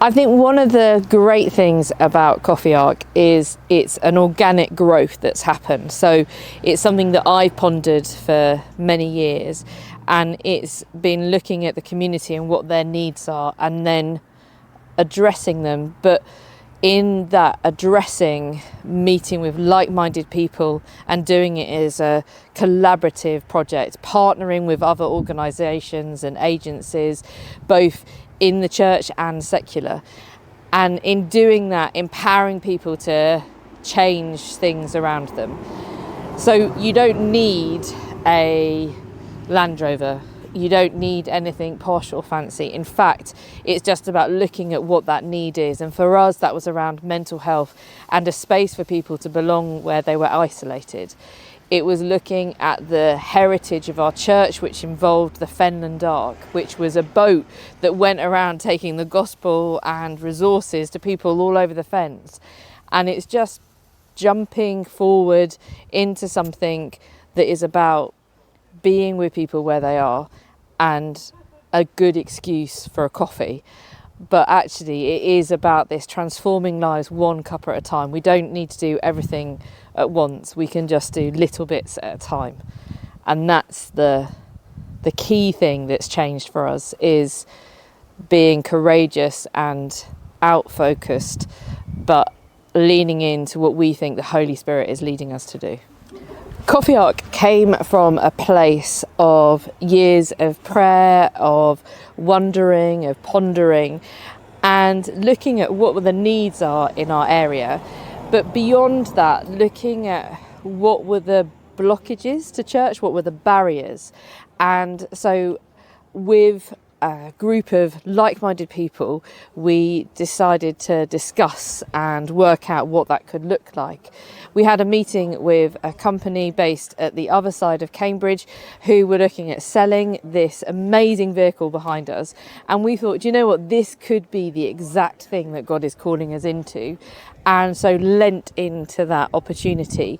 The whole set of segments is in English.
I think one of the great things about Coffee Ark is it's an organic growth that's happened. So it's something that I've pondered for many years, and it's been looking at the community and what their needs are and then addressing them. But in that addressing, meeting with like-minded people and doing it as a collaborative project, partnering with other organisations and agencies, both in the church and secular. And in doing that, empowering people to change things around them. So you don't need a Land Rover. You don't need anything posh or fancy. In fact, it's just about looking at what that need is. And for us, that was around mental health and a space for people to belong where they were isolated. It was looking at the heritage of our church, which involved the Fenland Ark, which was a boat that went around taking the gospel and resources to people all over the fens. And it's just jumping forward into something that is about being with people where they are and a good excuse for a coffee. But actually it is about this transforming lives one cup at a time. We don't need to do everything at once. We can just do little bits at a time. And that's the key thing that's changed for us, is being courageous and out-focused, but leaning into what we think the Holy Spirit is leading us to do. Coffee Ark came from a place of years of prayer, of wondering, of pondering, and looking at what the needs are in our area. But beyond that, looking at what were the blockages to church, what were the barriers. And so with a group of like-minded people, we decided to discuss and work out what that could look like. We had a meeting with a company based at the other side of Cambridge who were looking at selling this amazing vehicle behind us. And we thought, do you know what, this could be the exact thing that God is calling us into. And so lent into that opportunity.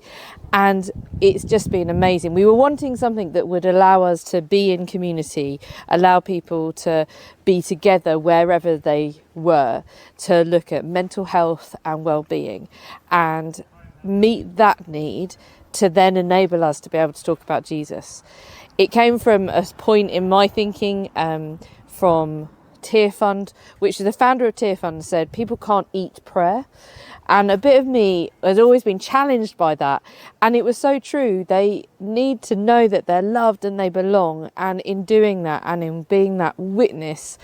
And it's just been amazing. We were wanting something that would allow us to be in community, allow people to be together wherever they were, to look at mental health and well-being and meet that need to then enable us to be able to talk about Jesus. It came from a point in my thinking from Tear Fund, which the founder of Tear Fund said, people can't eat prayer. And a bit of me has always been challenged by that. And it was so true. They need to know that they're loved and they belong. And in doing that and in being that witness,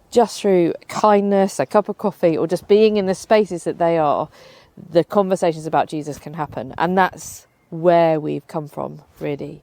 just through kindness, a cup of coffee, or just being in the spaces that they are, the conversations about Jesus can happen. And that's where we've come from, really.